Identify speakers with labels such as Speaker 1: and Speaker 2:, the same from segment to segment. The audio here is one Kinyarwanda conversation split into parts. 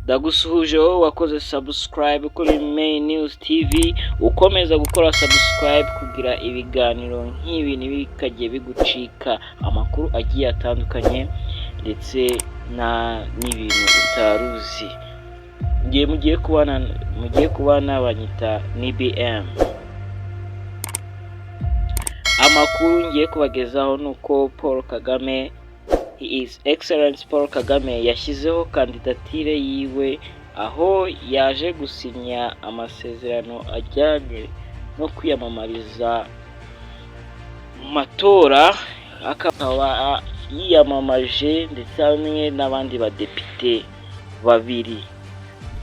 Speaker 1: Ndagusuhuje wowe wakoze subscribe kuri Main News TV, ukomeza gukora subscribe kugira ibiganiro nk'ibi ntibikajye bigucika, amakuru agiye atandukanye ndetse n'ibintu utaruzi. mugiye kubana banyita NBM. Amakuru ngiye kubagezaho nuko Paul Kagame, His Excellency Paul Kagame yashyizeho kandidatire yiwe, aho yaje gusinya amasezerano ajyanye no kwiyamamariza mu matora, akaba yiyamamaje ndetse hamwe n'abandi badepite babiri.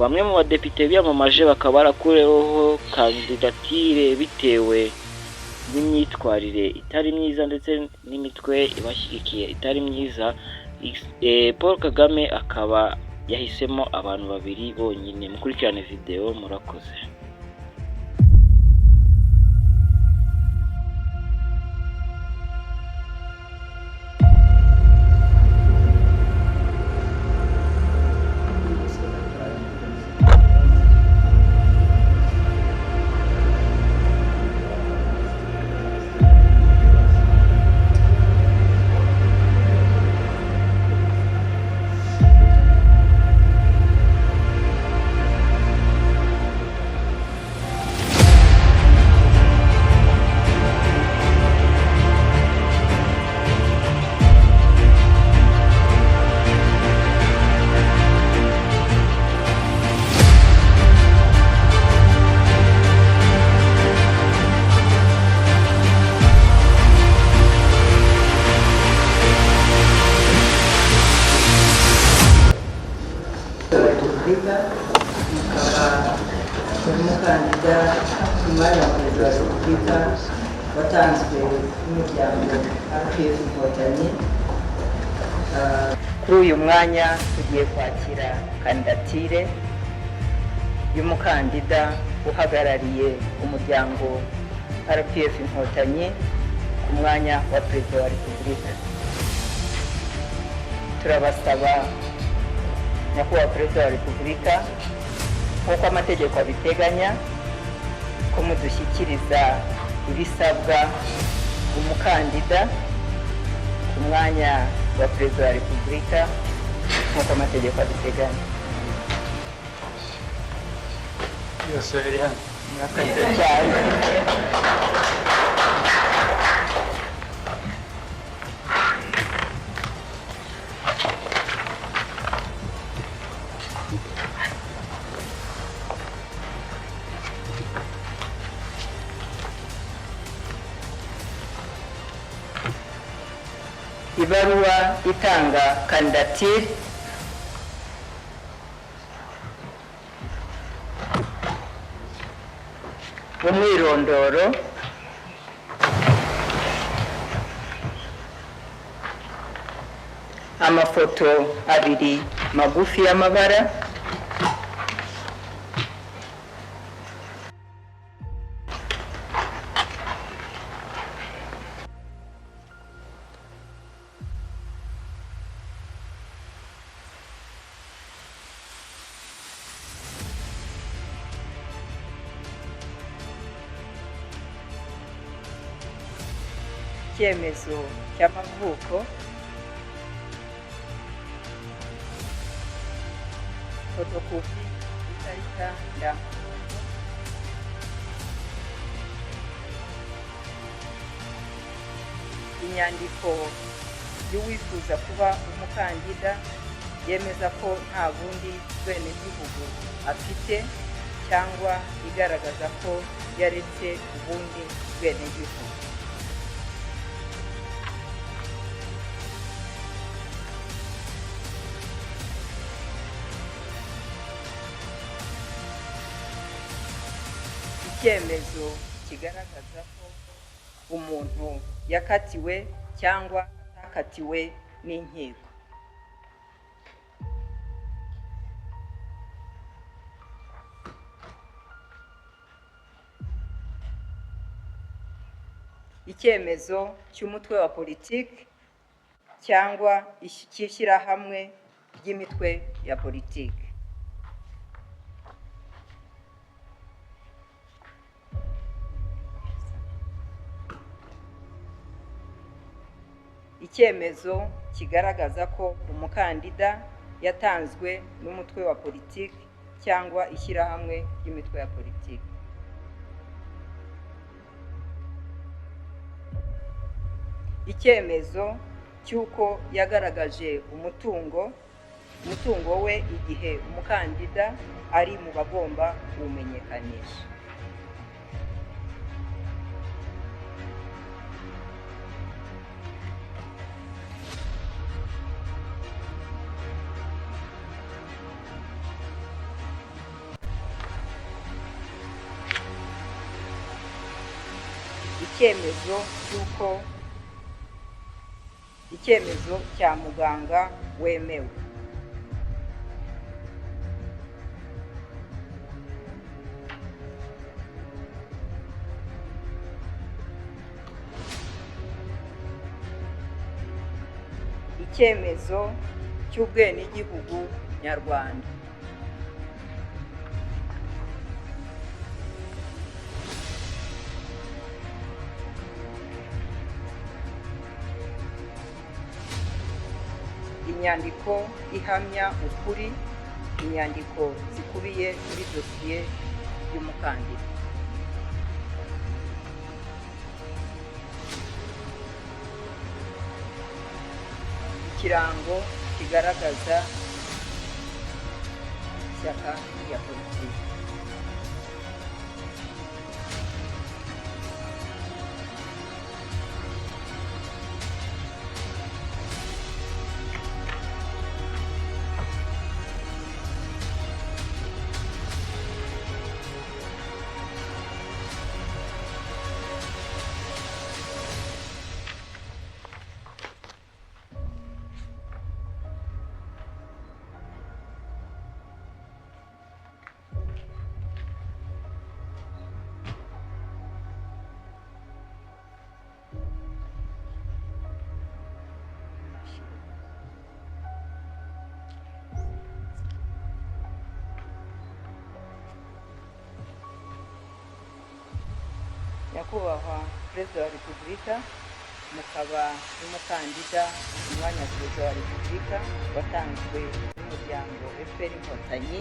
Speaker 1: Bamwe mu badepite biyamamaje bakaba barakureho kandidatire bitewe n'imyitwarire itari myiza ndetse n'imitwe ibashyigikiye itari myiza. Paul Kagame akaba yahisemo abantu babiri bonyine. Mukurikirane video, murakoze.
Speaker 2: Mukaba umukandida kumwanya wa perezida wa repubulika watanzwe n'umuryango RPF Inkotanyi. Kuri uyu mwanya tugiye kwakira kandidatire y'umukandida uhagarariye umuryango RPF Inkotanyi ku mwanya wa perezida wa repubulika. Turabasaba nyakubahwa perezida wa repubulika, nk'uko amategeko abiteganya, ko mudushyikiriza ibisabwa umukandida ku mwanya wa perezida wa repubulika nk'uko amategeko abiteganya.
Speaker 3: Yose biri hano.
Speaker 2: Murakoze cyane. Ibaruwa itanga kandidatire umwirondoro, amafoto abiri magufi y'amabara, icyemezo cy'amavuko, fotokopi y'ikarita ndangamuntu, inyandiko y'uwifuza kuba umukandida yemeza ko nta bundi bwenegihugu afite cyangwa igaragaza ko yaretse ubundi bwenegihugu. Icyemezo kigaragaza ko umuntu yakatiwe cyangwa atakatiwe n'inkiko. Icyemezo cy'umutwe wa politiki cyangwa cy'ishyirahamwe ry'imitwe ya politiki. icyemezo kigaragaza ko umukandida yatanzwe n'umutwe wa politiki cyangwa ishyirahamwe ry'imitwe ya politiki. Icyemezo cy'uko yagaragaje umutungo we igihe umukandida ari mu bagomba kuwumenyekanisha. Icyemezo cya muganga wemewe. Icyemezo cy'ubwenegihugu nyarwanda. Inyandiko ihamya ukuri, inyandiko zikubiye muri dosiye y'umukandida. Ikirango kigaragaza ishyaka rya politiki. Nyakubahwa Perezida wa Repubulika, mukaba n'umukandida mu mwanya wa Perezida wa Repubulika watanzwe n'umuryango FPR Inkotanyi.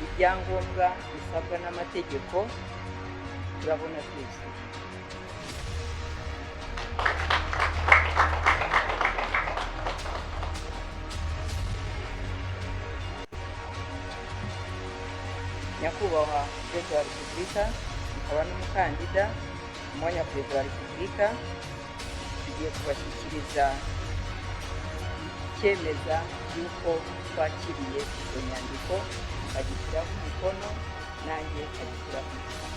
Speaker 2: Ibyangombwa bisabwa n'amategeko turabona twese. Nyakubahwa Perezida wa Repubulika, mukaba n'umukandida mu mwanya wa Perezida wa Repubulika, tugiye kubashyikiriza icyemeza y'uko twakiriye izo nyandiko, agishyiraho umukono, nanjye agishyiraho umukono.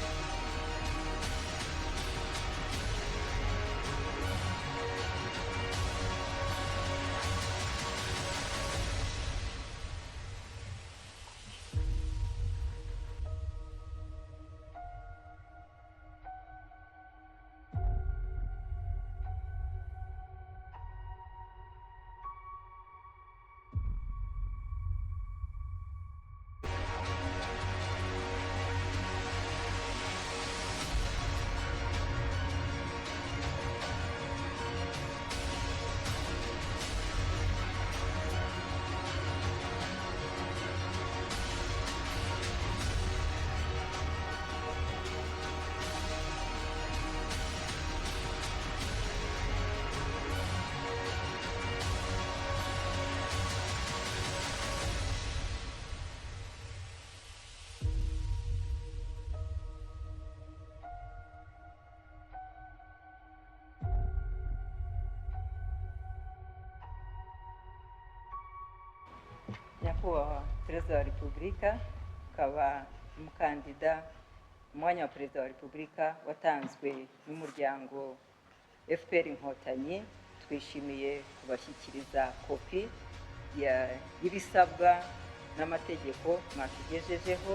Speaker 2: Nyakubahwa Perezida wa Repubulika, ukaba umukandida mu mwanya wa Perezida wa Repubulika watanzwe n'umuryango FPR Inkotanyi. Twishimiye kubashyikiriza kopi y'ibisabwa n'amategeko mwatugejejeho,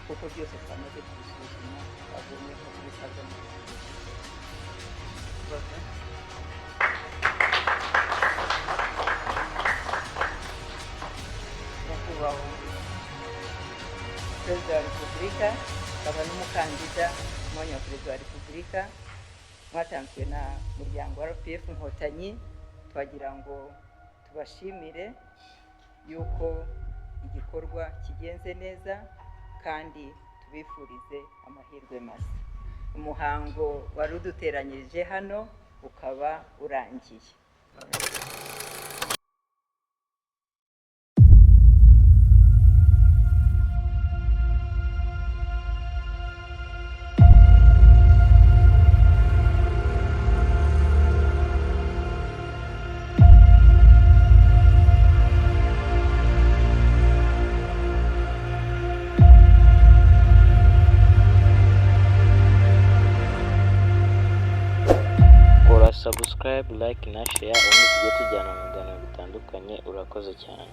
Speaker 2: kuko byose twamaze kubisuzuma twabonye ko bisabwa n'amategeko. Nyakubahwa Perezida wa Repubulika, ukaba n'umukandida mu mwanya wa Perezida wa Repubulika, mwatanzwe na muryango wa RPF Inkotanyi, twagira ngo tubashimire yuko igikorwa kigenze neza kandi tubifurize amahirwe masa. Umuhango wari uduteranyirije hano ukaba urangiye.
Speaker 1: Subscribe, like na share ubundi tujye tujyana mu biganiro bitandukanye. Urakoze cyane.